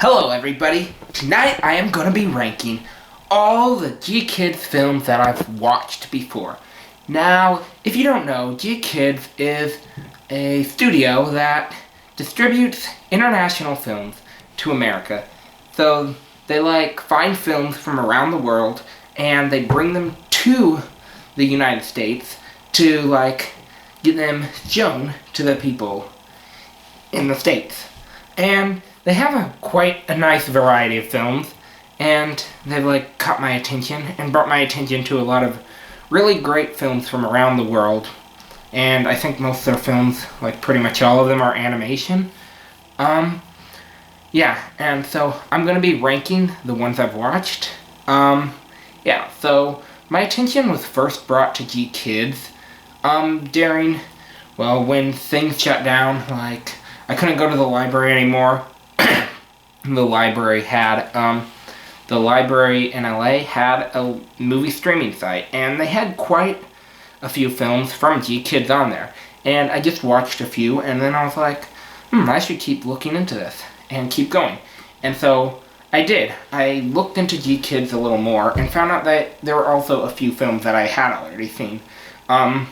Hello everybody, tonight I am going to be ranking all the GKIDS films that I've watched before. Now, if you don't know, GKIDS is a studio that distributes international films to America. So, they find films from around the world and they bring them to the United States to get them shown to the people in the States. And they have quite a nice variety of films, and they've caught my attention and brought my attention to a lot of really great films from around the world. And I think most of their films, pretty much all of them, are animation. Yeah, and so I'm gonna be ranking the ones I've watched. Yeah, so my attention was first brought to GKIDS during, when things shut down. I couldn't go to the library anymore. The library in LA had a movie streaming site, and they had quite a few films from GKIDS on there. And I just watched a few, and then I was like, I should keep looking into this, and keep going. And so, I did. I looked into GKIDS a little more, and found out that there were also a few films that I had already seen. Though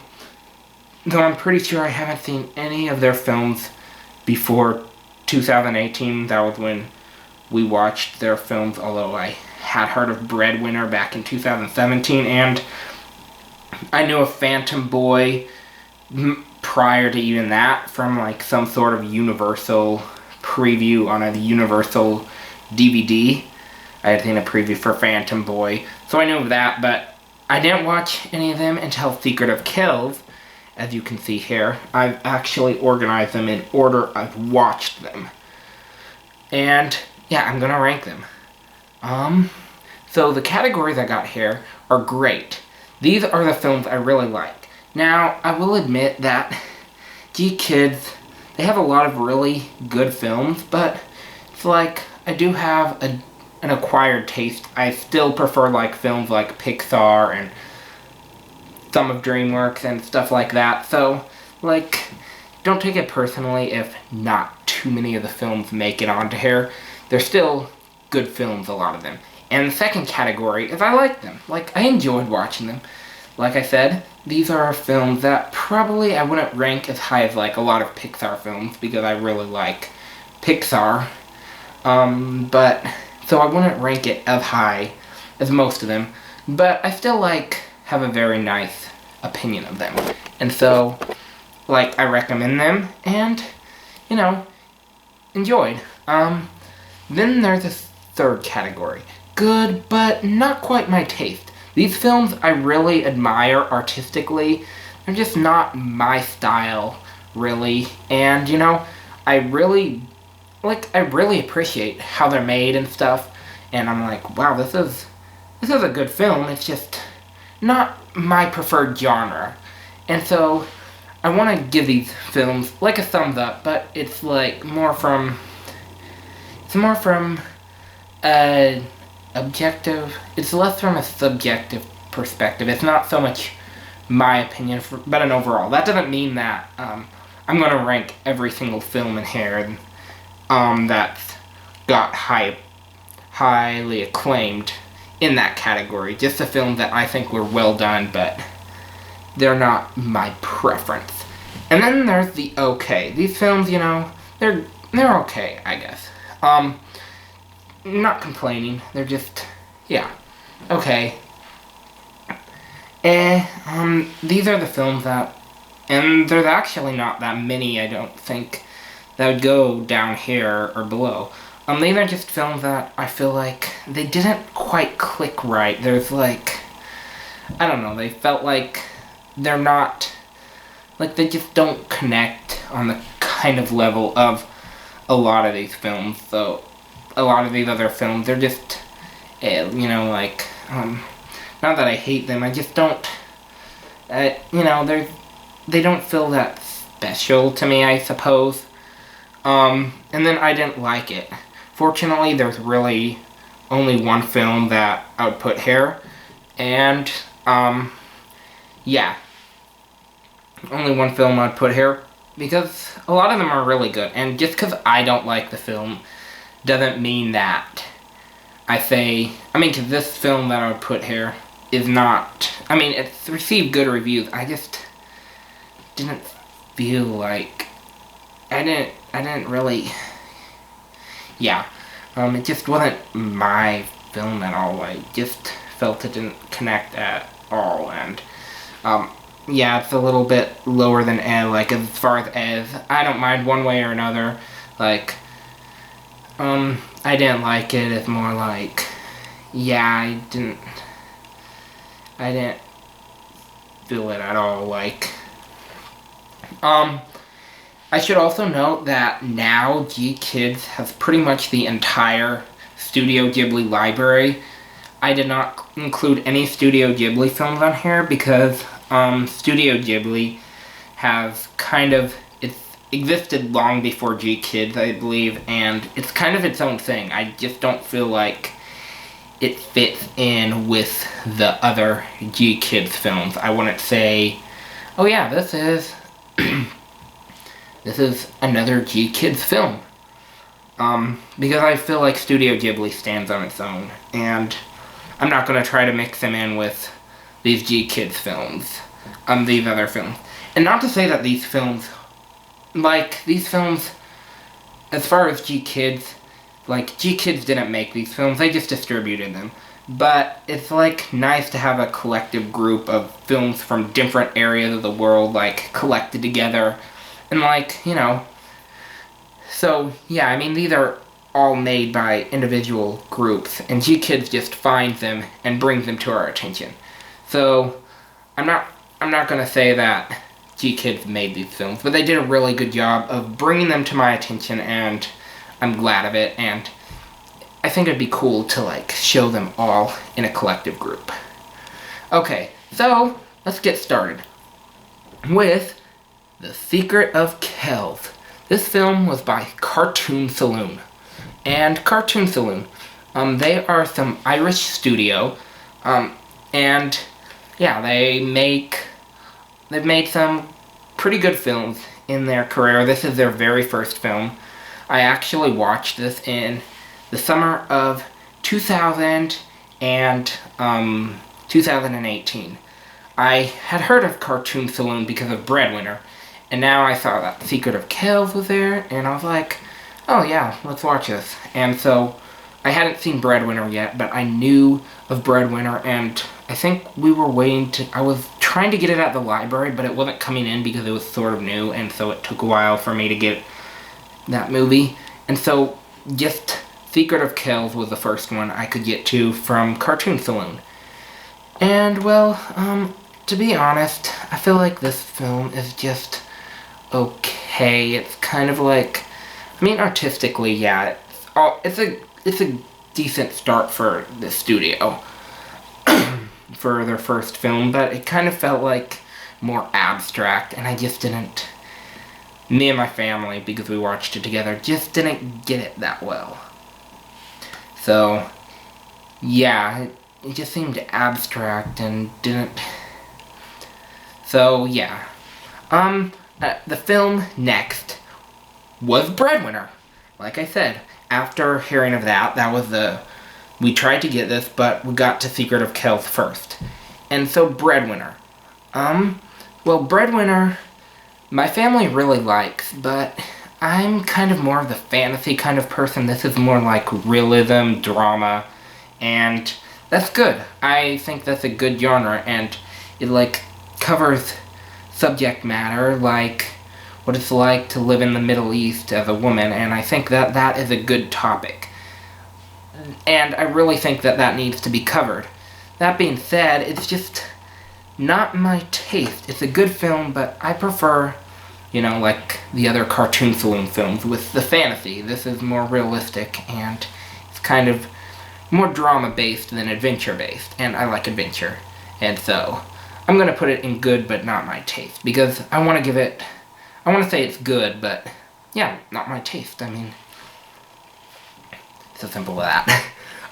I'm pretty sure I haven't seen any of their films before 2018. That was when we watched their films, although I had heard of Breadwinner back in 2017, and I knew of Phantom Boy prior to even that from some sort of Universal preview on a Universal DVD. I had seen a preview for Phantom Boy, so I knew of that, but I didn't watch any of them until Secret of Kills. As you can see here, I've actually organized them in order I've watched them. And yeah, I'm gonna rank them. So the categories I got here are great. These are the films I really like. Now, I will admit that GKIDS, they have a lot of really good films, but it's I do have an acquired taste. I still prefer films like Pixar and some of DreamWorks and stuff like that. So, don't take it personally if not too many of the films make it onto here. They're still good films, a lot of them. And the second category is I like them. I enjoyed watching them. Like I said, these are films that probably I wouldn't rank as high as a lot of Pixar films, because I really like Pixar. So I wouldn't rank it as high as most of them. But I still have a very nice opinion of them. And so, I recommend them, and, enjoyed. Then there's a third category. Good, but not quite my taste. These films I really admire artistically. They're just not my style, really. And, I really appreciate how they're made and stuff. And I'm wow, this is a good film. It's just not my preferred genre. And so, I want to give these films a thumbs up, but it's more from objective, it's less from a subjective perspective. It's not so much my opinion, but an overall. That doesn't mean that I'm going to rank every single film in here that's got highly acclaimed in that category. Just the films that I think were well done, but they're not my preference. And then there's the okay. These films, they're okay, I guess. Not complaining. They're just, yeah, okay. These are the films that, and there's actually not that many, I don't think, that would go down here or below. These are just films that I feel they didn't quite click right. There's I don't know, they felt they're not, they just don't connect on the kind of level of a lot of these films. So, a lot of these other films, they're just, not that I hate them, I just don't, they don't feel that special to me, I suppose. And then I didn't like it. Fortunately, there's really only one film that I would put here, and, yeah. Only one film I'd put here, because a lot of them are really good, and just because I don't like the film doesn't mean that I say, 'cause this film that I would put here is not, it's received good reviews. I just didn't feel like, I didn't really, yeah, it just wasn't my film at all. I just felt it didn't connect at all, and, yeah, it's a little bit lower than Ed, like, as far as I don't mind one way or another, like, I didn't like it. It's more like, yeah, I didn't feel it at all, like, I should also note that now GKIDS has pretty much the entire Studio Ghibli library. I did not include any Studio Ghibli films on here because, Studio Ghibli has it's existed long before GKIDS, I believe, and it's kind of its own thing. I just don't feel like it fits in with the other GKIDS films. I wouldn't say, oh yeah, this is this is another GKIDS film. Because I feel like Studio Ghibli stands on its own, and I'm not going to try to mix them in with these GKIDS films, these other films. And not to say that these films, as far as GKIDS, GKIDS didn't make these films, they just distributed them. But it's, nice to have a collective group of films from different areas of the world, collected together. And, so, yeah, these are all made by individual groups, and GKIDS just finds them and brings them to our attention. So, I'm not gonna say that GKIDS made these films, but they did a really good job of bringing them to my attention, and I'm glad of it, and I think it'd be cool to, show them all in a collective group. Okay, so, let's get started with The Secret of Kells. This film was by Cartoon Saloon. And Cartoon Saloon, they are some Irish studio, and yeah, they've made some pretty good films in their career. This is their very first film. I actually watched this in the summer of 2000 and 2018. I had heard of Cartoon Saloon because of Breadwinner, and now I saw that Secret of Kells was there, and I was like, oh yeah, let's watch this. And so, I hadn't seen Breadwinner yet, but I knew of Breadwinner, and I think I was trying to get it at the library, but it wasn't coming in because it was sort of new, and so it took a while for me to get that movie. And so, just Secret of Kells was the first one I could get to from Cartoon Saloon. And, well, to be honest, I feel like this film is just okay. It's kind of artistically, yeah, it's a decent start for the studio for their first film, but it kind of felt like more abstract, and I just didn't, me and my family, because we watched it together, just didn't get it that well. So, yeah, it just seemed abstract and didn't, so yeah. The film next was Breadwinner. Like I said, after hearing of that, we tried to get this, but we got to Secret of Kells first. And so Breadwinner. Well, Breadwinner, my family really likes, but I'm kind of more of the fantasy kind of person. This is more like realism, drama, and that's good. I think that's a good genre, and it covers subject matter like what it's like to live in the Middle East as a woman, and I think that is a good topic. And I really think that needs to be covered. That being said, it's just not my taste. It's a good film, but I prefer, the other Cartoon Saloon films with the fantasy. This is more realistic, and it's kind of more drama-based than adventure-based, and I like adventure. And so, I'm going to put it in good, but not my taste, because I want to say it's good, but, yeah, not my taste. It's as simple as that.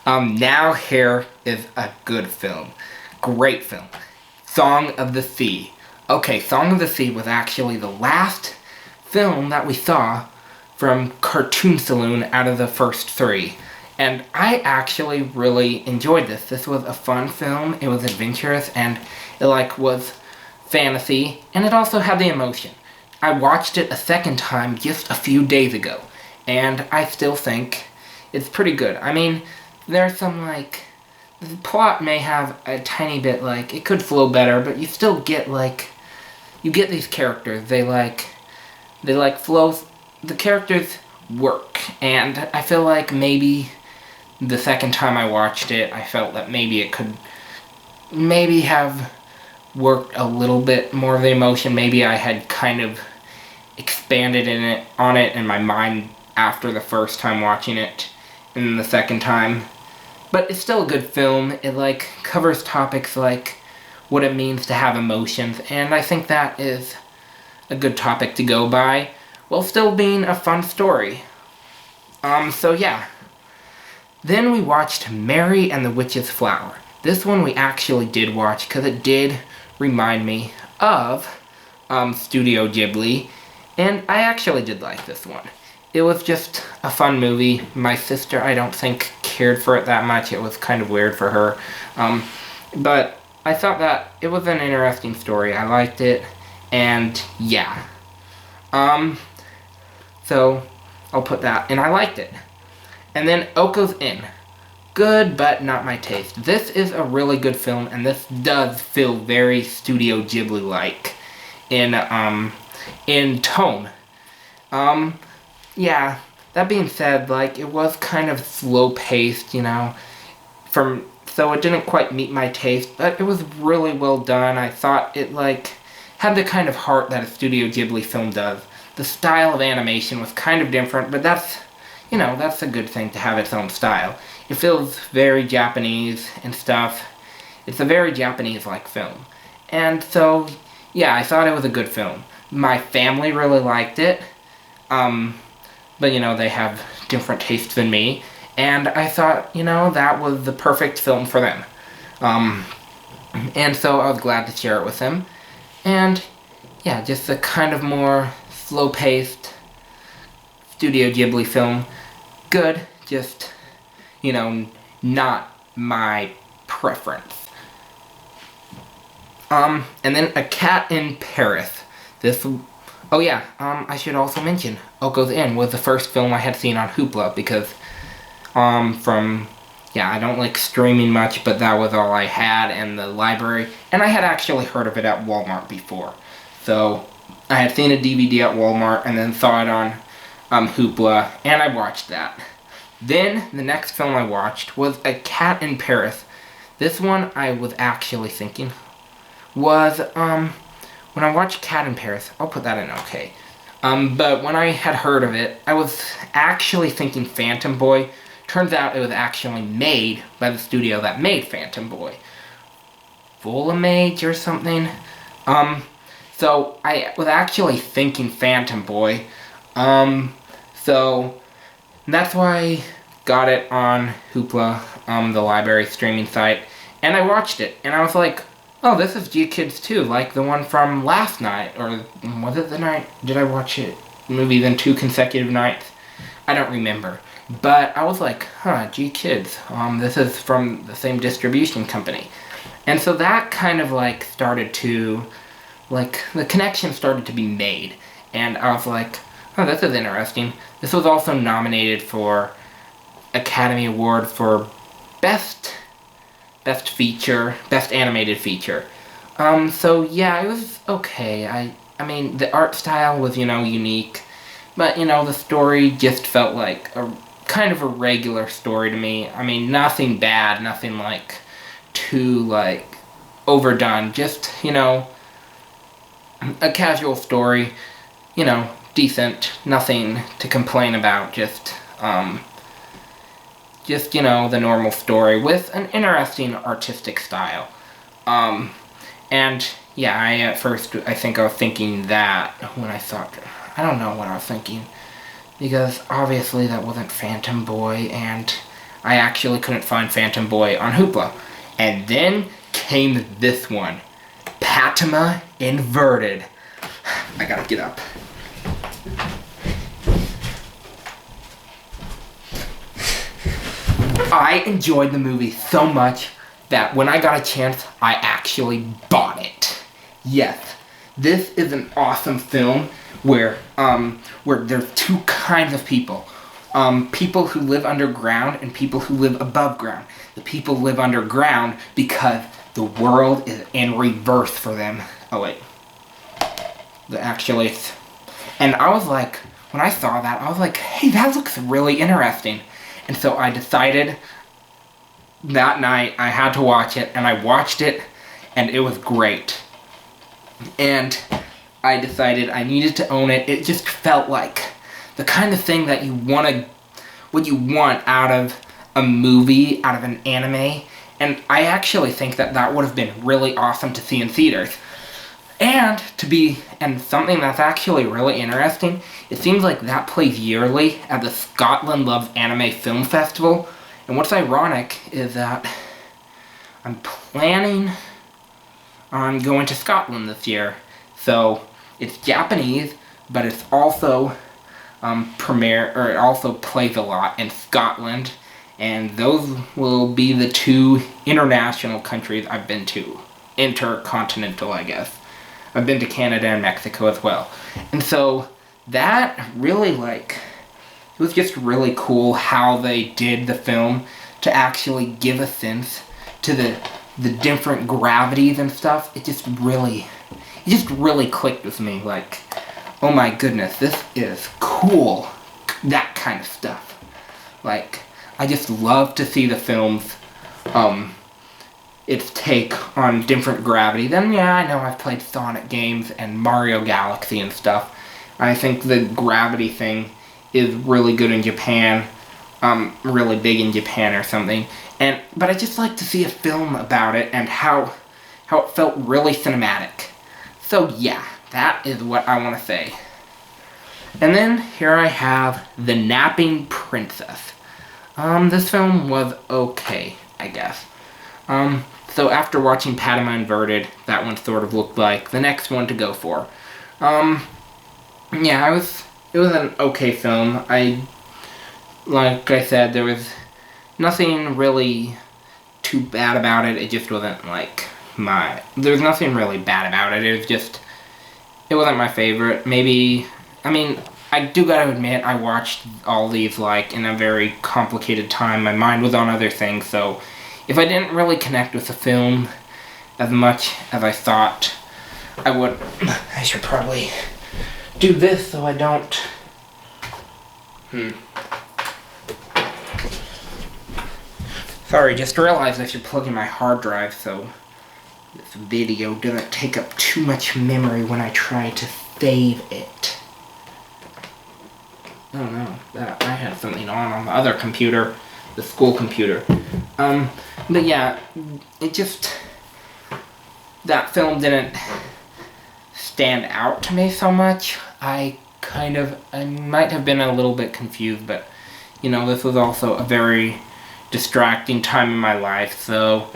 Now here is a good film. Great film. Song of the Sea. Okay, Song of the Sea was actually the last film that we saw from Cartoon Saloon out of the first three. And I actually really enjoyed this. This was a fun film, it was adventurous, and it was fantasy, and it also had the emotion. I watched it a second time just a few days ago, and I still think it's pretty good. I mean, there's some, the plot may have a tiny bit, it could flow better, but you still get, you get these characters. They flow, the characters work, and I feel like maybe the second time I watched it, I felt that maybe it could maybe have worked a little bit more of the emotion. Maybe I had kind of expanded on it in my mind after the first time watching it and the second time. But it's still a good film. It covers topics like what it means to have emotions, and I think that is a good topic to go by while still being a fun story. So yeah. Then we watched Mary and the Witch's Flower. This one we actually did watch because it did remind me of Studio Ghibli, and I actually did like this one. It was just a fun movie. My sister, I don't think, cared for it that much. It was kind of weird for her. But I thought that it was an interesting story. I liked it, and yeah. So I'll put that, and I liked it. And then Oko's Inn. Good, but not my taste. This is a really good film, and this does feel very Studio Ghibli-like in tone. Yeah, that being said, it was kind of slow-paced, so it didn't quite meet my taste, but it was really well done. I thought it, had the kind of heart that a Studio Ghibli film does. The style of animation was kind of different, but that's a good thing to have its own style. It feels very Japanese and stuff. It's a very Japanese-like film. And so, yeah, I thought it was a good film. My family really liked it. But, they have different tastes than me. And I thought, that was the perfect film for them. And so I was glad to share it with them. And, yeah, just a kind of more slow-paced Studio Ghibli film. Good, just, not my preference. And then A Cat in Paris. I should also mention, Oko's Inn was the first film I had seen on Hoopla, because, I don't like streaming much, but that was all I had in the library, and I had actually heard of it at Walmart before. So, I had seen a DVD at Walmart, and then saw it on Hoopla, and I watched that. Then, the next film I watched was A Cat in Paris. This one, I was actually thinking, was, when I watched Cat in Paris, I'll put that in okay. But when I had heard of it, I was actually thinking Phantom Boy. Turns out it was actually made by the studio that made Phantom Boy. Volamage or something? So I was actually thinking Phantom Boy. So that's why I got it on Hoopla, the library streaming site, and I watched it, and I was like, oh, this is GKIDS 2, like the one from last night, or was it the night? Did I watch it movie then 2 consecutive nights? I don't remember. But I was like, GKIDS, this is from the same distribution company. And so that kind of started to, the connection started to be made. And I was like, oh, this is interesting. This was also nominated for Academy Award for Best Feature, Best Animated Feature. So yeah, it was okay. I mean, the art style was, unique. But, the story just felt like a kind of a regular story to me. I mean, nothing bad, nothing, too, overdone. Just, a casual story, decent, nothing to complain about, just, the normal story with an interesting artistic style. And, yeah, I think I was thinking that when I thought, I don't know what I was thinking, because obviously that wasn't Phantom Boy, and I actually couldn't find Phantom Boy on Hoopla. And then came this one, Patama Inverted. I gotta get up. I enjoyed the movie so much that when I got a chance, I actually bought it. Yes, this is an awesome film where there's two kinds of people. People who live underground and people who live above ground. The people live underground because the world is in reverse for them. Oh wait. And I was like, when I saw that, I was like, hey, that looks really interesting. And so I decided that night I had to watch it, and I watched it, and it was great. And I decided I needed to own it. It just felt like the kind of thing that what you want out of a movie, out of an anime. And I actually think that would have been really awesome to see in theaters. And something that's actually really interesting, it seems like that plays yearly at the Scotland Loves Anime Film Festival. And what's ironic is that I'm planning on going to Scotland this year. So it's Japanese, but it's also it also plays a lot in Scotland. And those will be the two international countries I've been to. Intercontinental, I guess. I've been to Canada and Mexico as well. And so that really, it was just really cool how they did the film to actually give a sense to the different gravities and stuff. It just really clicked with me. Like, oh my goodness, this is cool. That kind of stuff. Like, I just love to see the film's its take on different gravity. Then yeah, I know I've played Sonic games and Mario Galaxy and stuff. I think the gravity thing is really good in Japan, really big in Japan or something. But I just like to see a film about it and how it felt really cinematic. So yeah, that is what I want to say. And then here I have The Napping Princess. This film was okay, I guess. So after watching Padma Inverted, that one sort of looked like the next one to go for. Yeah, it was an okay film. Like I said, there was nothing really too bad about it. It just wasn't there was nothing really bad about it. It wasn't my favorite. I do gotta admit, I watched all these, in a very complicated time. My mind was on other things, so if I didn't really connect with the film as much as I thought I would, I should probably do this so I don't... Sorry, just realized I should plug in my hard drive so this video doesn't take up too much memory when I try to save it. Oh no, I had something on the other computer, the school computer. But yeah, that film didn't stand out to me so much. I might have been a little bit confused, but, this was also a very distracting time in my life, so,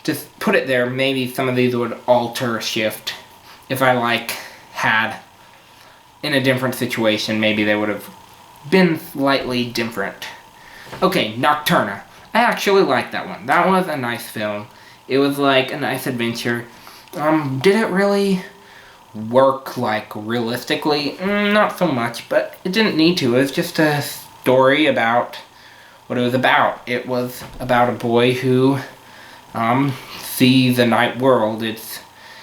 just put it there, maybe some of these would alter, shift. If I, had, in a different situation, maybe they would have been slightly different. Okay, Nocturna. I actually liked that one. That was a nice film. It was a nice adventure. Did it really work, realistically? Not so much, but it didn't need to. It was just a story about what it was about. It was about a boy who, sees the night world. It's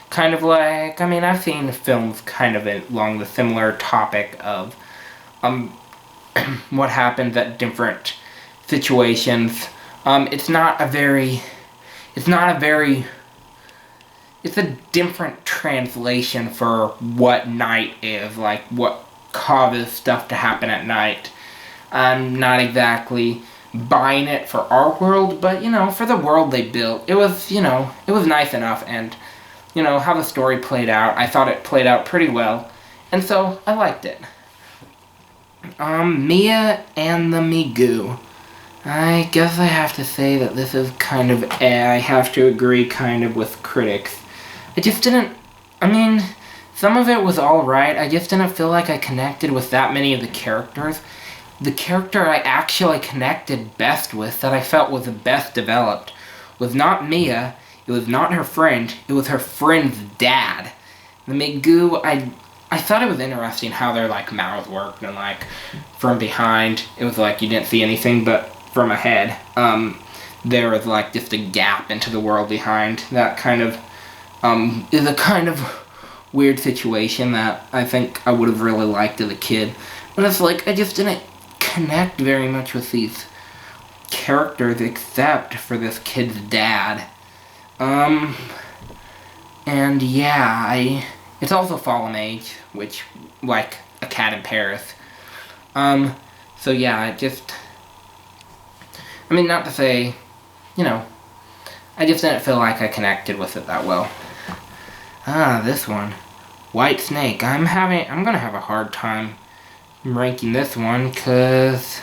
kind of I've seen films kind of along the similar topic of, what happens at different situations. It's a different translation for what night is, what causes stuff to happen at night. I'm not exactly buying it for our world, but, for the world they built, it was nice enough, and, how the story played out, I thought it played out pretty well, and so I liked it. Mia and the Migu. I guess I have to say that this is kind of I have to agree kind of with critics. I just didn't, some of it was alright, I just didn't feel like I connected with that many of the characters. the character I actually connected best with, that I felt was the best developed, was not Mia, it was not her friend, it was her friend's dad. The Migu, I thought it was interesting how their, like, mouths worked, and, like, from behind, it was like you didn't see anything, but from ahead, there was, like, just a gap into the world behind. That kind of, is a kind of weird situation that I think I would have really liked as a kid. But it's like, I just didn't connect very much with these characters except for this kid's dad. And yeah, it's also Fallen Age, which, like, A Cat in Paris. So yeah, I mean, not to say, you know, I just didn't feel like I connected with it that well. This one. White Snake. I'm gonna have a hard time ranking this one, cause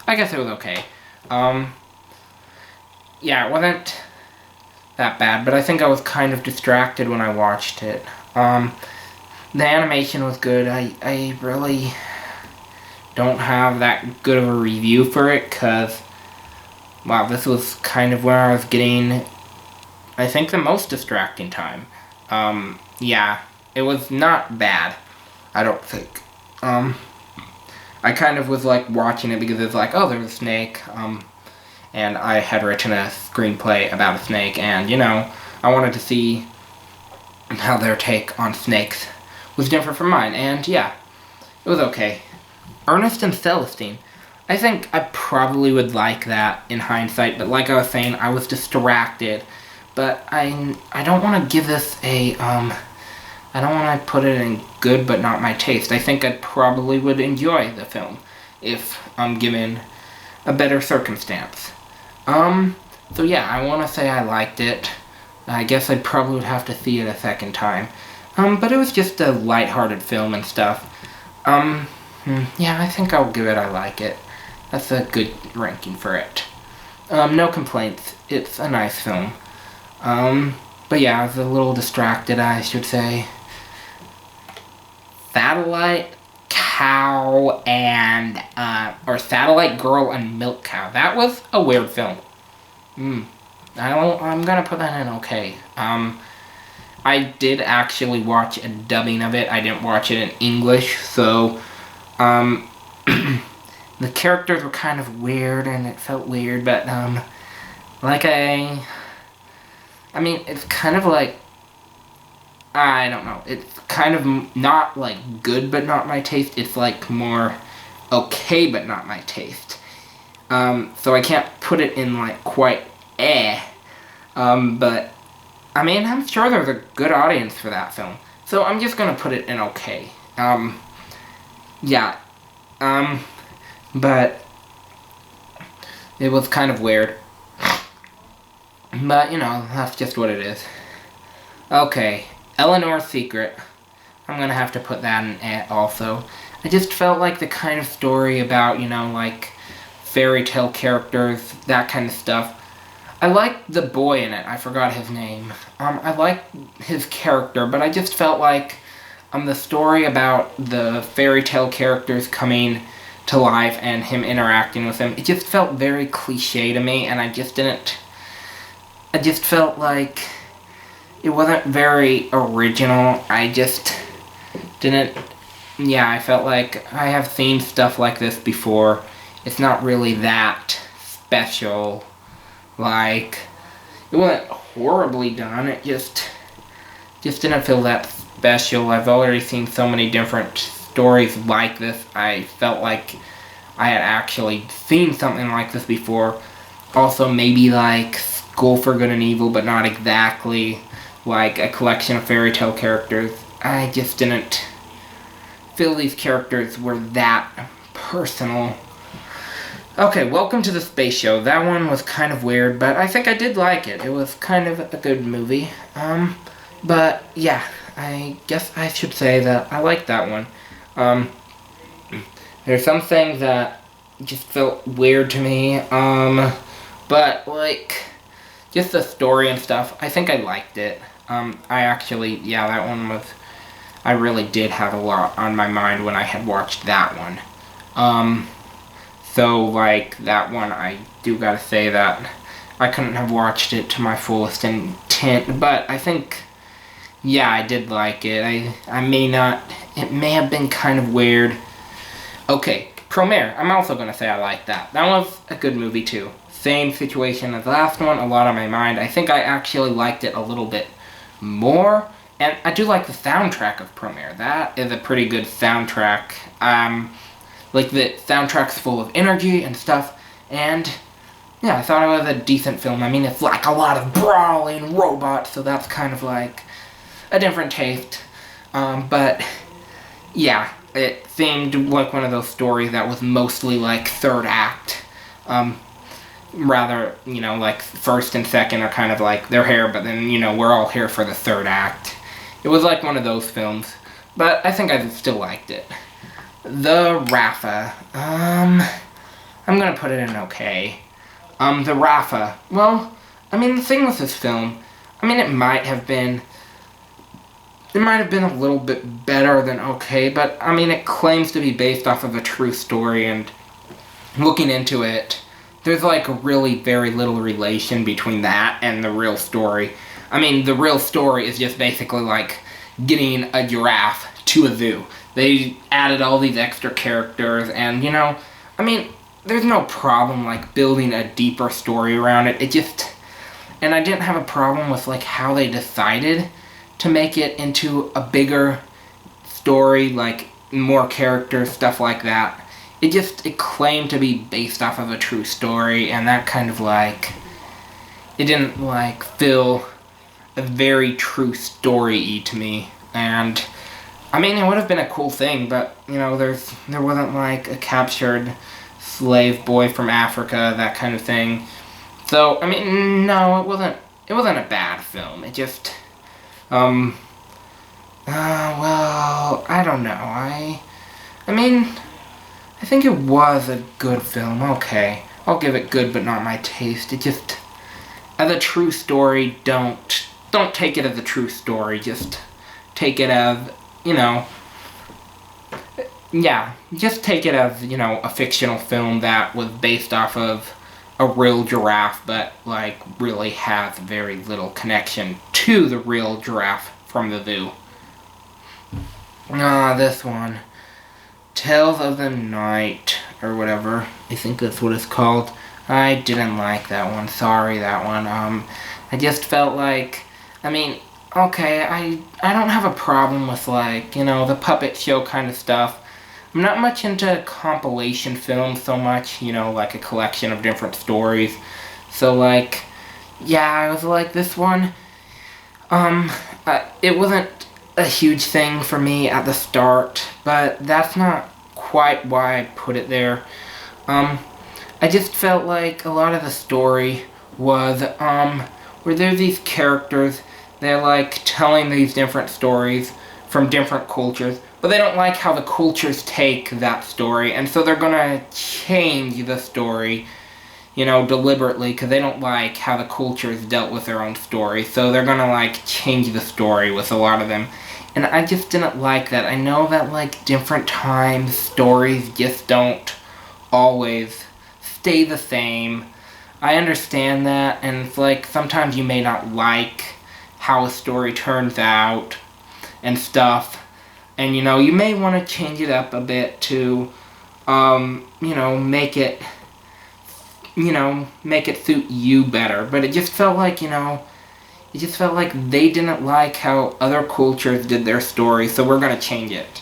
I guess it was okay. Yeah, it wasn't that bad, but I think I was kind of distracted when I watched it. The animation was good. I really don't have that good of a review for it, cause, wow, this was kind of where I was getting, I think, the most distracting time. Yeah, it was not bad, I don't think. I kind of was, like, watching it because it's like, oh, there's a snake, and I had written a screenplay about a snake, and, you know, I wanted to see how their take on snakes was different from mine, and yeah, it was okay. Ernest and Celestine. I think I probably would like that in hindsight, but like I was saying, I was distracted. But I don't want to give this a, I don't want to put it in good but not my taste. I think I probably would enjoy the film if I'm given a better circumstance. So yeah, I want to say I liked it. I guess I probably would have to see it a second time. But it was just a lighthearted film and stuff. Yeah, I think I'll give it I like it. That's a good ranking for it. No complaints. It's a nice film. But yeah, I was a little distracted, I should say. Satellite Cow and, or Satellite Girl and Milk Cow. That was a weird film. I'm gonna put that in okay. I did actually watch a dubbing of it. I didn't watch it in English, so, the characters were kind of weird, and it felt weird, but, like I mean, it's kind of like, I don't know, it's kind of not, like, good but not my taste, it's, like, more okay but not my taste. So I can't put it in, like, quite but, I mean, I'm sure there's a good audience for that film, so I'm just gonna put it in okay. Yeah, but it was kind of weird. But, you know, that's just what it is. Okay, Eleanor's Secret. I'm gonna have to put that in also. I just felt like the kind of story about, you know, like, fairy tale characters, that kind of stuff. I liked the boy in it. I forgot his name. I liked his character, but I just felt like, the story about the fairy tale characters coming to life and him interacting with them, it just felt very cliche to me, and I just felt like it wasn't very original. I just didn't, yeah, I felt like I have seen stuff like this before. It's not really that special. Like, it wasn't horribly done, it just didn't feel that special. I've already seen so many different stories like this. I felt like I had actually seen something like this before. Also, maybe like School for Good and Evil, but not exactly like a collection of fairy tale characters. I just didn't feel these characters were that personal. Okay, Welcome to the Space Show. That one was kind of weird, but I think I did like it. It was kind of a good movie. But yeah, I guess I should say that I liked that one. There's some things that just felt weird to me, but like, just the story and stuff, I think I liked it. I actually, yeah, that one was, I really did have a lot on my mind when I had watched that one. So, like, that one, I do gotta say that I couldn't have watched it to my fullest intent, but I think, yeah, I did like it. I may not, it may have been kind of weird. Okay, Promare, I'm also gonna say I like that. That was a good movie, too. Same situation as the last one, a lot on my mind. I think I actually liked it a little bit more, and I do like the soundtrack of Promare. That is a pretty good soundtrack. Like, the soundtrack's full of energy and stuff, and yeah, I thought it was a decent film. I mean, it's like a lot of brawling robots, so that's kind of like a different taste. But yeah, it seemed like one of those stories that was mostly like third act. Rather, you know, like first and second are kind of like they're here, but then, you know, we're all here for the third act. It was like one of those films, but I think I still liked it. The Rafa, I'm gonna put it in okay. The Rafa, well, I mean, the thing with this film, I mean, it might have been a little bit better than okay, but, I mean, it claims to be based off of a true story, and looking into it, there's, like, really very little relation between that and the real story. I mean, the real story is just basically, like, getting a giraffe to a zoo. They added all these extra characters, and, you know, I mean, there's no problem, like, building a deeper story around it. It just, and I didn't have a problem with, like, how they decided to make it into a bigger story, like, more characters, stuff like that. It claimed to be based off of a true story, and that kind of, like, it didn't, like, feel a very true story-y to me, and I mean, it would have been a cool thing, but, you know, there wasn't, like, a captured slave boy from Africa, that kind of thing. So, I mean, no, it wasn't a bad film. It just, well, I don't know. I mean, I think it was a good film. Okay, I'll give it good, but not my taste. It just, as a true story, don't take it as a true story. Just take it as, you know, yeah, just take it as, you know, a fictional film that was based off of a real giraffe, but, like, really has very little connection to the real giraffe from the zoo. This one. Tales of the Night, or whatever. I think that's what it's called. I didn't like that one. Sorry, that one. I just felt like, I mean, okay, I don't have a problem with, like, you know, the puppet show kind of stuff. I'm not much into compilation films so much, you know, like a collection of different stories. So, like, yeah, I was like, this one, it wasn't a huge thing for me at the start, but that's not quite why I put it there. I just felt like a lot of the story was, where there's these characters, they're, like, telling these different stories from different cultures, but they don't like how the cultures take that story, and so they're gonna change the story, you know, deliberately, because they don't like how the cultures dealt with their own story, so they're gonna, like, change the story with a lot of them. And I just didn't like that. I know that, like, different times, stories just don't always stay the same. I understand that, and it's like, sometimes you may not like how a story turns out and stuff, and, you know, you may want to change it up a bit to, you know, make it suit you better. But it just felt like, you know, they didn't like how other cultures did their story, so we're gonna change it.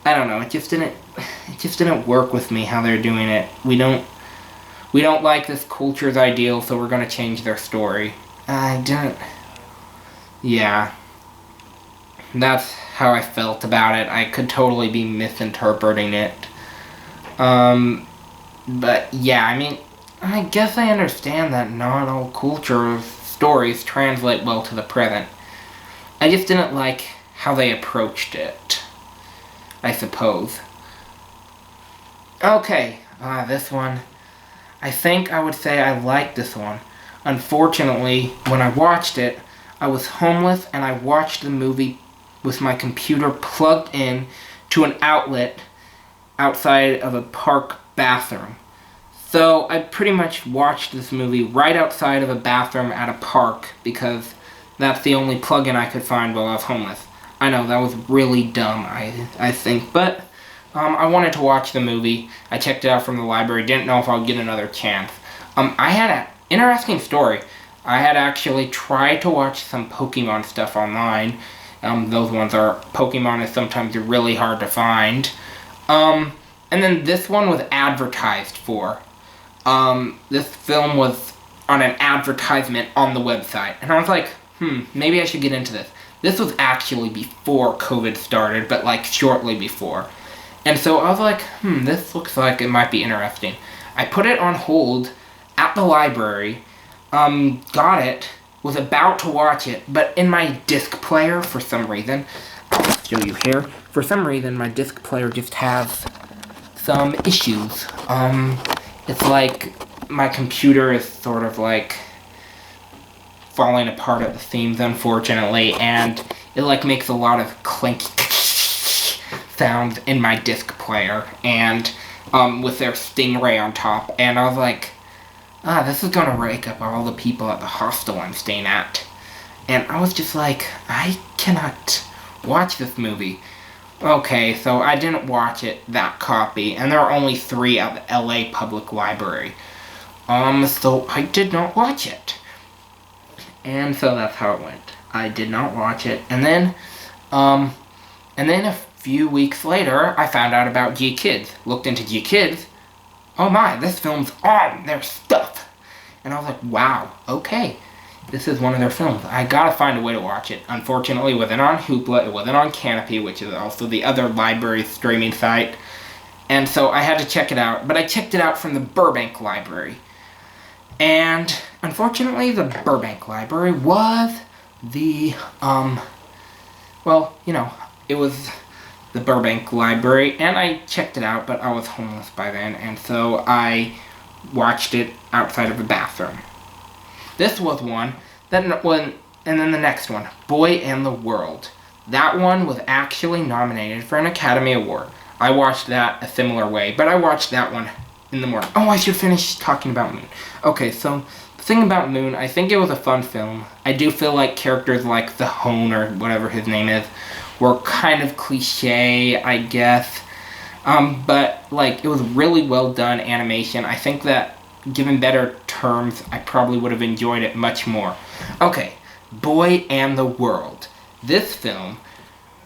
I don't know, it just didn't work with me how they're doing it. We don't like this culture's ideal, so we're gonna change their story. Yeah. That's how I felt about it. I could totally be misinterpreting it. But yeah, I mean, I guess I understand that not all cultures' stories translate well to the present. I just didn't like how they approached it, I suppose. Okay, this one. I think I would say I liked this one. Unfortunately, when I watched it, I was homeless and I watched the movie with my computer plugged in to an outlet outside of a park bathroom. So I pretty much watched this movie right outside of a bathroom at a park because that's the only plug-in I could find while I was homeless. I know, that was really dumb, I think, but I wanted to watch the movie. I checked it out from the library, didn't know if I would get another chance. I had an interesting story. I had actually tried to watch some Pokemon stuff online. Those ones are, Pokemon is sometimes really hard to find. And then this one was advertised for. This film was on an advertisement on the website. And I was like, maybe I should get into this. This was actually before COVID started, but like shortly before. And so I was like, this looks like it might be interesting. I put it on hold at the library, got it, was about to watch it, but in my disc player, for some reason, I'll show you here, for some reason my disc player just has some issues. It's like my computer is sort of like falling apart at the seams, unfortunately, and it like makes a lot of clinky sounds in my disc player, and with their Stingray on top, and I was like, this is gonna wake up all the people at the hostel I'm staying at. And I was just like, I cannot watch this movie. Okay, so I didn't watch it, that copy, and there are only 3 at the LA Public Library. So I did not watch it. And so that's how it went. I did not watch it. And then a few weeks later, I found out about GKIDS. Looked into GKIDS. Oh my, this film's on their stuff. And I was like, wow, okay. This is one of their films. I gotta find a way to watch it. Unfortunately, it wasn't on Hoopla, it wasn't on Canopy, which is also the other library streaming site. And so I had to check it out, but I checked it out from the Burbank Library. And unfortunately, the Burbank Library was the, it was the Burbank Library, and I checked it out, but I was homeless by then, and so I watched it outside of a bathroom. This was one, and then the next one, Boy and the World. That one was actually nominated for an Academy Award. I watched that a similar way, but I watched that one in the morning. Oh, I should finish talking about Moon. Okay, so the thing about Moon, I think it was a fun film. I do feel like characters like the Hone, or whatever his name is, were kind of cliche, I guess. But, like, it was really well done animation. I think that, given better terms, I probably would have enjoyed it much more. Okay, Boy and the World. This film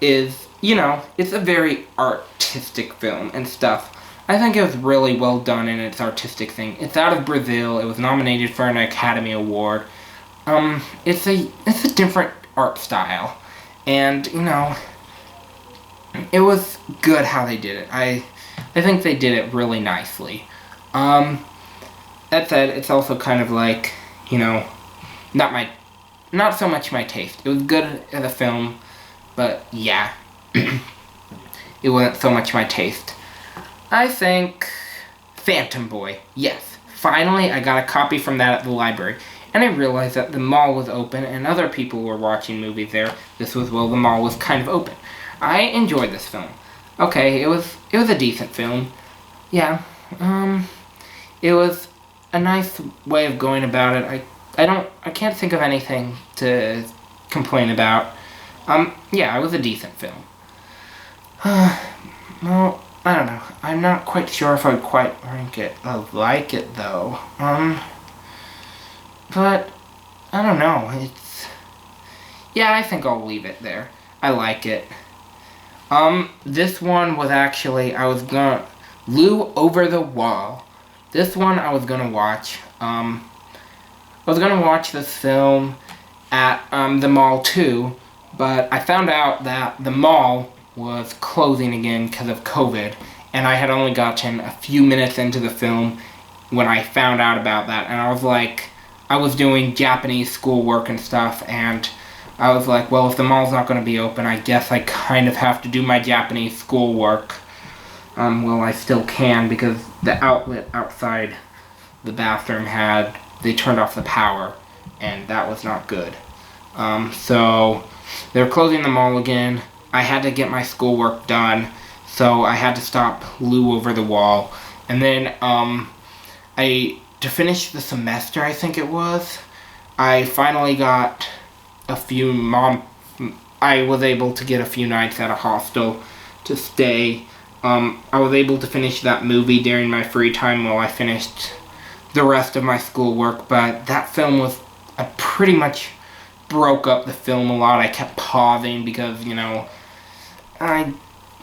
is, it's a very artistic film and stuff. I think it was really well done in its artistic thing. It's out of Brazil. It was nominated for an Academy Award. It's a different art style. And, it was good how they did it. I think they did it really nicely. That said, it's also kind of like, not so much my taste. It was good as a film, but yeah, it wasn't so much my taste. I think Phantom Boy, yes. Finally, I got a copy from that at the library, and I realized that the mall was open and other people were watching movies there. This was while the mall was kind of open. I enjoyed this film. Okay, it was a decent film. Yeah, it was a nice way of going about it. I can't think of anything to complain about. Yeah, it was a decent film. Well, I don't know. I'm not quite sure if I'd quite rank it. I like it, though. But, I don't know. Yeah, I think I'll leave it there. I like it. This one was actually, Lou Over the Wall. This one I was gonna watch. I was gonna watch this film at, the mall too, but I found out that the mall was closing again because of COVID, and I had only gotten a few minutes into the film when I found out about that, and I was like, I was doing Japanese schoolwork and stuff, and I was like, well, if the mall's not going to be open, I guess I kind of have to do my Japanese schoolwork. Well, I still can, because the outlet outside the bathroom they turned off the power, and that was not good. So, they're closing the mall again. I had to get my schoolwork done, so I had to stop Lou Over the Wall. And then, to finish the semester, I think it was, I finally got I was able to get a few nights at a hostel to stay. I was able to finish that movie during my free time while I finished the rest of my schoolwork, but that film I pretty much broke up the film a lot. I kept pausing because,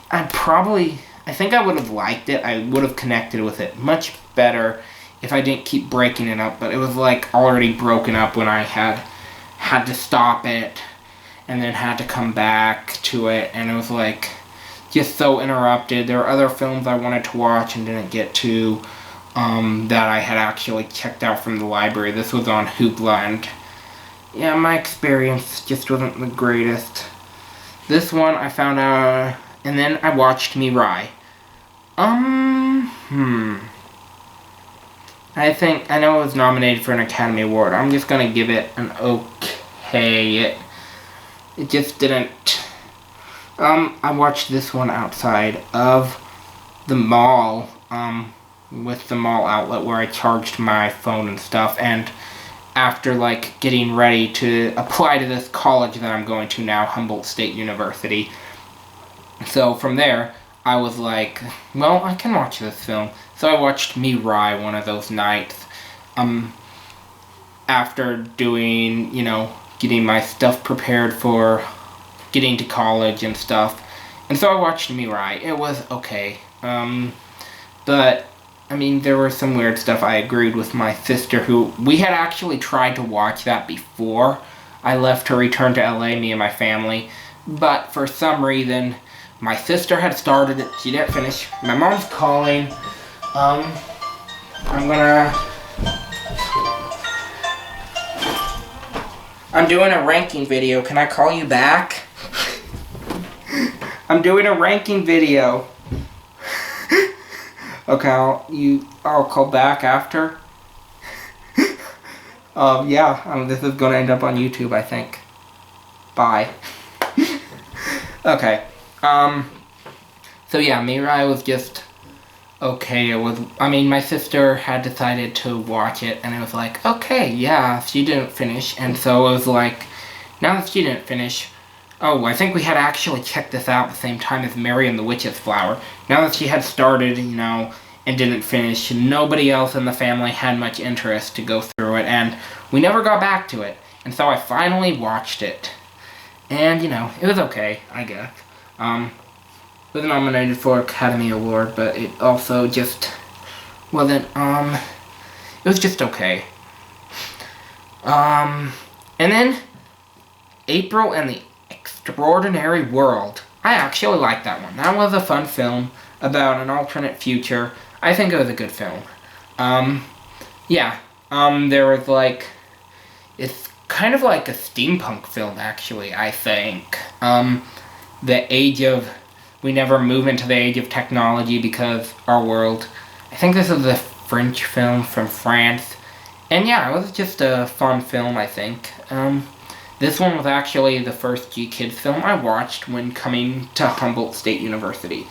I think I would have liked it. I would have connected with it much better if I didn't keep breaking it up, but it was already broken up when I had to stop it and then had to come back to it, and it was just so interrupted. There were other films I wanted to watch and didn't get to that I had actually checked out from the library. This was on Hoopla, and yeah, my experience just wasn't the greatest. This one I found out, and then I watched Mirai. I know it was nominated for an Academy Award. I'm just gonna give it an okay. It just didn't. I watched this one outside of the mall, with the mall outlet where I charged my phone and stuff, and after getting ready to apply to this college that I'm going to now, Humboldt State University. So from there, I was like, well, I can watch this film. So I watched Mirai one of those nights, after doing, getting my stuff prepared for getting to college and stuff. And so I watched Mirai. It was okay. But, there was some weird stuff. I agreed with my sister, who we had actually tried to watch that before I left to return to LA, me and my family. But for some reason, my sister had started it. She didn't finish. My mom's calling. I'm doing a ranking video. Can I call you back? I'm doing a ranking video. Okay, I'll call back after. This is gonna end up on YouTube, I think. Bye. Okay. So yeah, Mirai was just okay. My sister had decided to watch it, and it was okay, yeah, she didn't finish, and so it was now that she didn't finish, I think we had actually checked this out at the same time as Mary and the Witch's Flower. Now that she had started, and didn't finish, nobody else in the family had much interest to go through it, and we never got back to it. And so I finally watched it. And, it was okay, I guess. It was nominated for Academy Award, but it also just wasn't, it was just okay. And then, April and the Extraordinary World. I actually liked that one. That was a fun film about an alternate future. I think it was a good film. There was it's kind of like a steampunk film, actually, I think. We never move into the age of technology because our world, I think this is a French film from France. And yeah, it was just a fun film, I think. This one was actually the first GKIDS film I watched when coming to Humboldt State University.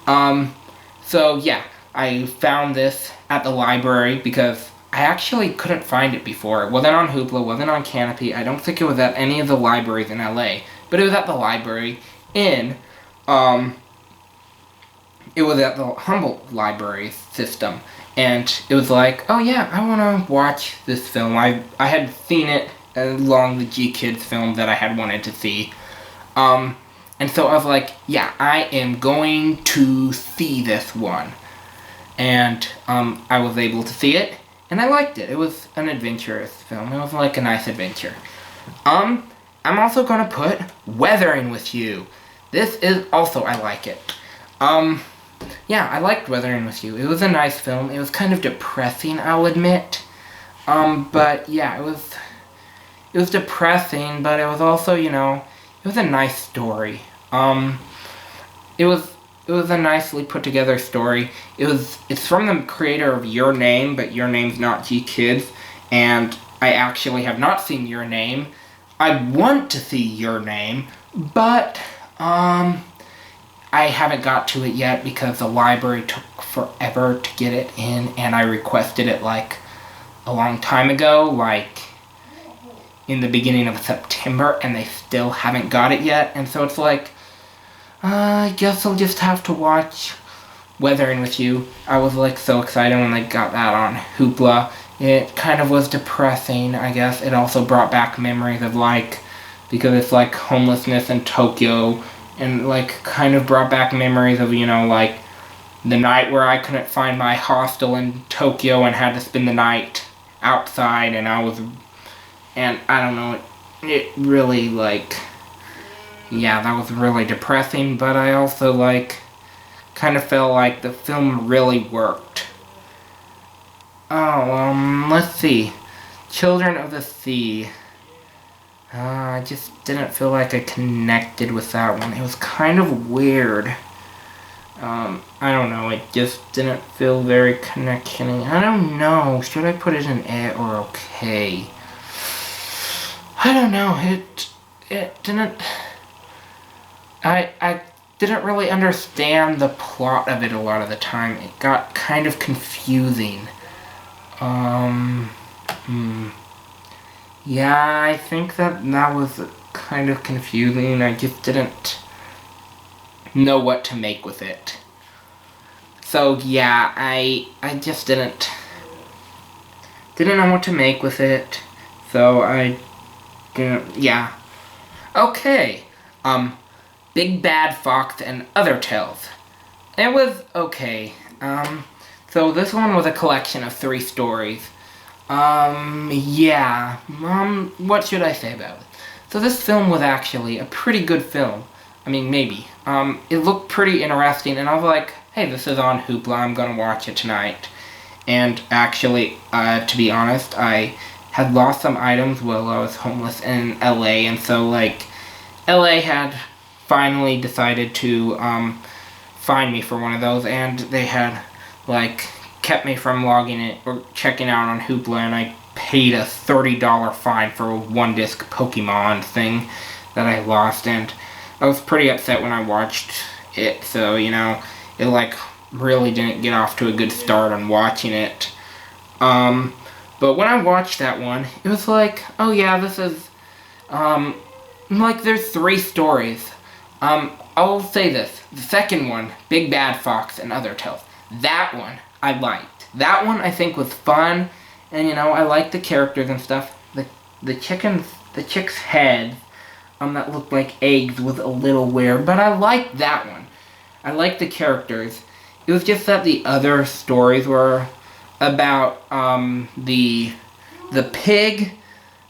So yeah, I found this at the library because I actually couldn't find it before. It wasn't on Hoopla, wasn't on Canopy. I don't think it was at any of the libraries in LA, but it was at the library it was at the Humboldt library system, and it was oh yeah, I want to watch this film. I had seen it along the GKIDS film that I had wanted to see. And so I was yeah, I am going to see this one. And I was able to see it, and I liked it. It was an adventurous film. It was a nice adventure. I'm also going to put Weathering with You. This is also, I like it. Yeah, I liked Weathering with You. It was a nice film. It was kind of depressing, I'll admit. But yeah, it was depressing, but it was also, it was a nice story. It was a nicely put together story. It's from the creator of Your Name, but Your Name's not GKIDS, and I actually have not seen Your Name. I want to see Your Name, but I haven't got to it yet because the library took forever to get it in, and I requested it like a long time ago, like in the beginning of September, and they still haven't got it yet. And so it's like, I guess I'll just have to watch Weathering with You. I was like so excited when they got that on Hoopla. It kind of was depressing, I guess. It also brought back memories of like, because it's like homelessness in Tokyo, and like kind of brought back memories of, you know, like the night where I couldn't find my hostel in Tokyo and had to spend the night outside, and I don't know, it really like, yeah, that was really depressing, but I also like kind of felt like the film really worked. Let's see. Children of the Sea. I just didn't feel like I connected with that one. It was kind of weird. I don't know, it just didn't feel very connectioning. I don't know, should I put it in A or okay? I don't know, it didn't... I didn't really understand the plot of it a lot of the time. It got kind of confusing. Yeah, I think that was kind of confusing. I just didn't know what to make with it. So yeah, I just didn't know what to make with it. So I didn't, yeah. Okay. Big Bad Fox and Other Tales. It was okay. So this one was a collection of 3 stories. Yeah. What should I say about it? So this film was actually a pretty good film. I mean, maybe. It looked pretty interesting, and I was like, hey, this is on Hoopla, I'm gonna watch it tonight. And actually, to be honest, I had lost some items while I was homeless in LA, and so, like, LA had finally decided to, find me for one of those, and they had, like, kept me from logging it or checking out on Hoopla, and I paid a $30 fine for a 1-disc Pokemon thing that I lost, and I was pretty upset when I watched it, so, you know, it, like, really didn't get off to a good start on watching it. But when I watched that one, it was like, oh yeah, this is, like, there's 3 stories. I'll say this, the second one, Big Bad Fox and Other Tales, that one I liked. That one I think was fun, and, you know, I liked the characters and stuff. The chick's head, that looked like eggs was a little weird, but I liked that one. I liked the characters. It was just that the other stories were about, the pig,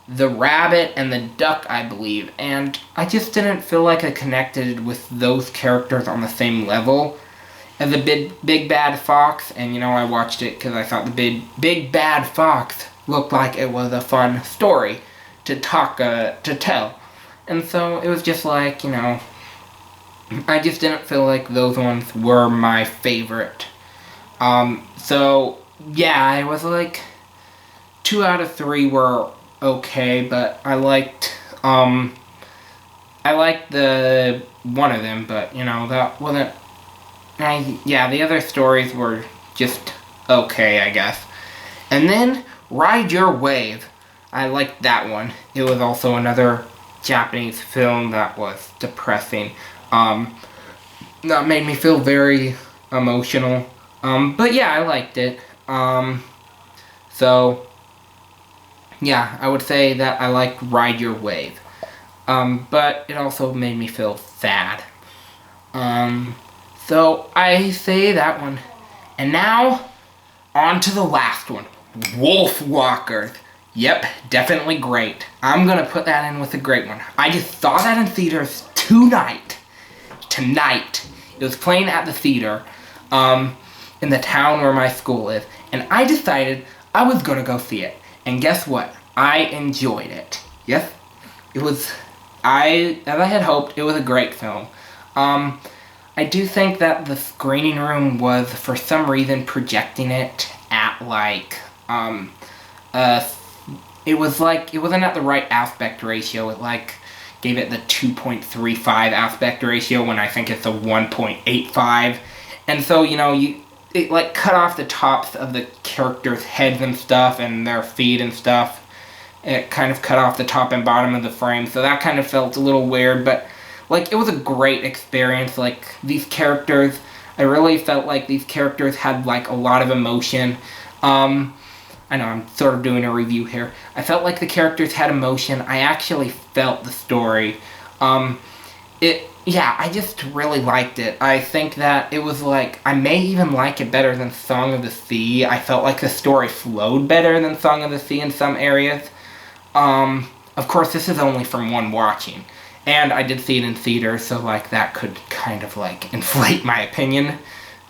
the rabbit, and the duck, I believe, and I just didn't feel like I connected with those characters on the same level as the Big Bad Fox, and, you know, I watched it because I thought the Big Bad Fox looked like it was a fun story to tell. And so it was just like, you know, I just didn't feel like those ones were my favorite. So, yeah, I was like, 2 out of 3 were okay, but I liked the one of them, but, you know, that wasn't, yeah, the other stories were just okay, I guess. And then, Ride Your Wave. I liked that one. It was also another Japanese film that was depressing. That made me feel very emotional. But yeah, I liked it. So, yeah, I would say that I liked Ride Your Wave. But it also made me feel sad. So I say that one. And now, on to the last one. Wolfwalkers. Yep, definitely great. I'm gonna put that in with a great one. I just saw that in theaters tonight. It was playing at the theater, in the town where my school is. And I decided I was gonna go see it. And guess what? I enjoyed it. Yes, it was, as I had hoped, it was a great film. I do think that the screening room was, for some reason, projecting it at, like, it wasn't at the right aspect ratio. It, like, gave it the 2.35 aspect ratio when I think it's a 1.85. And so, it like cut off the tops of the characters' heads and stuff and their feet and stuff. It kind of cut off the top and bottom of the frame, so that kind of felt a little weird, but like it was a great experience. Like these characters, I really felt like these characters had like a lot of emotion. I know I'm sort of doing a review here. I felt like the characters had emotion. I actually felt the story. I just really liked it. I think that it was like, I may even like it better than Song of the Sea. I felt like the story flowed better than Song of the Sea in some areas. Of course, this is only from one watching. And I did see it in theaters, so like that could kind of like inflate my opinion,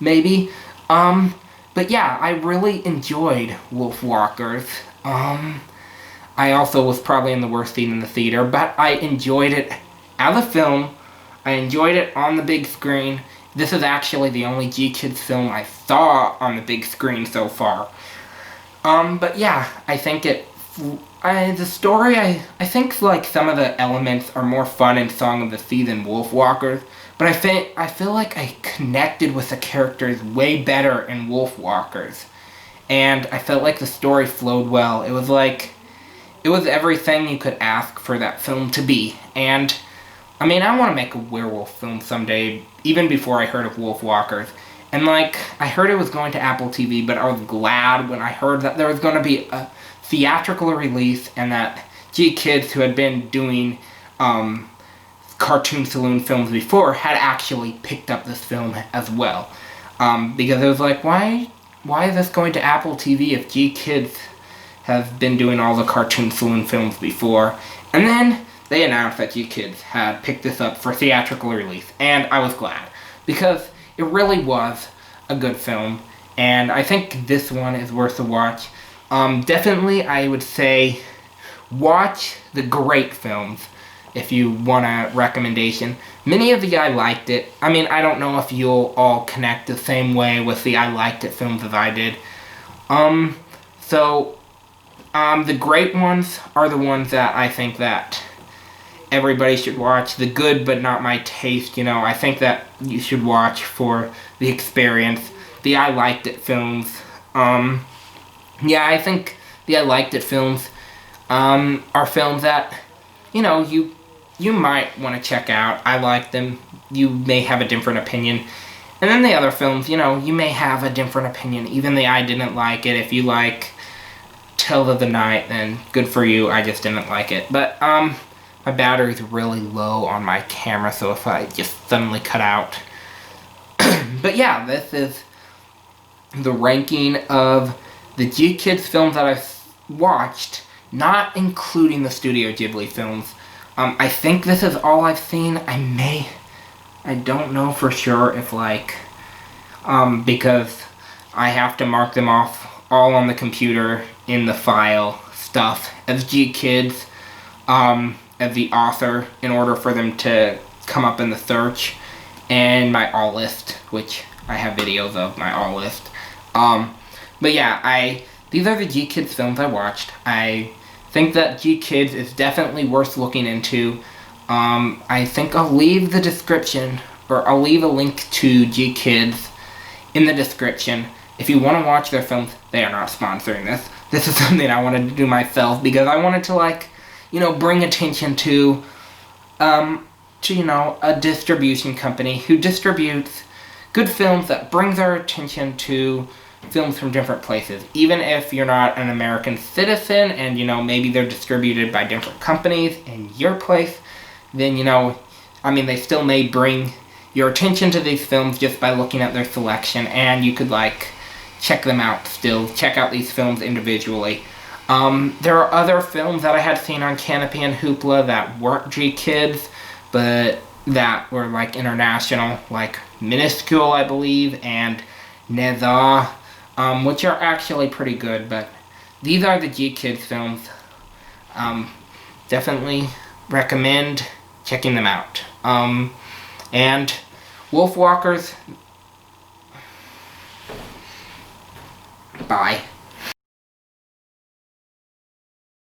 maybe. But yeah, I really enjoyed Wolfwalkers. I also was probably in the worst seat in the theater, but I enjoyed it as a film. I enjoyed it on the big screen. This is actually the only GKIDS film I saw on the big screen so far. But yeah, I think the story, I think like some of the elements are more fun in Song of the Sea than Wolfwalkers, but I feel like I connected with the characters way better in Wolfwalkers, and I felt like the story flowed well. It was everything you could ask for that film to be, and I mean, I want to make a werewolf film someday, even before I heard of Wolfwalkers. And like, I heard it was going to Apple TV, but I was glad when I heard that there was going to be a theatrical release, and that GKIDS, who had been doing Cartoon Saloon films before, had actually picked up this film as well. Because it was like, why is this going to Apple TV if GKIDS has been doing all the Cartoon Saloon films before? And then they announced that GKIDS had picked this up for theatrical release, and I was glad, because it really was a good film, and I think this one is worth a watch. Definitely, I would say, watch the great films if you want a recommendation. Many of the I liked it. I mean, I don't know if you'll all connect the same way with the I liked it films as I did. The great ones are the ones that I think that everybody should watch. The good but not my taste, I think that you should watch for the experience. The I liked it films, I think the I liked it films are films that, you might want to check out. I like them. You may have a different opinion. And then the other films, you may have a different opinion. Even the I didn't like it. If you like Tale of the Night, then good for you. I just didn't like it. But, my battery's really low on my camera, so if I just suddenly cut out. But yeah, this is the ranking of the GKIDS films that I've watched, not including the Studio Ghibli films. I think this is all I've seen. I don't know for sure if because I have to mark them off all on the computer in the file stuff as GKIDS, as the author, in order for them to come up in the search, and my all list, which I have videos of my all list. But yeah, these are the GKIDS films I watched. I think that GKIDS is definitely worth looking into. I think I'll leave the description, or I'll leave a link to GKIDS in the description. If you want to watch their films, they are not sponsoring this. This is something I wanted to do myself, because I wanted to bring attention to a distribution company who distributes good films, that brings our attention to films from different places. Even if you're not an American citizen and, maybe they're distributed by different companies in your place, then, they still may bring your attention to these films just by looking at their selection, and you could, check them out still. Check out these films individually. There are other films that I had seen on Canopy and Hoopla that weren't GKIDS, but that were, international, like Minuscule, I believe, and Neza, which are actually pretty good, but these are the GKIDS films. Definitely recommend checking them out. And Wolfwalkers, bye.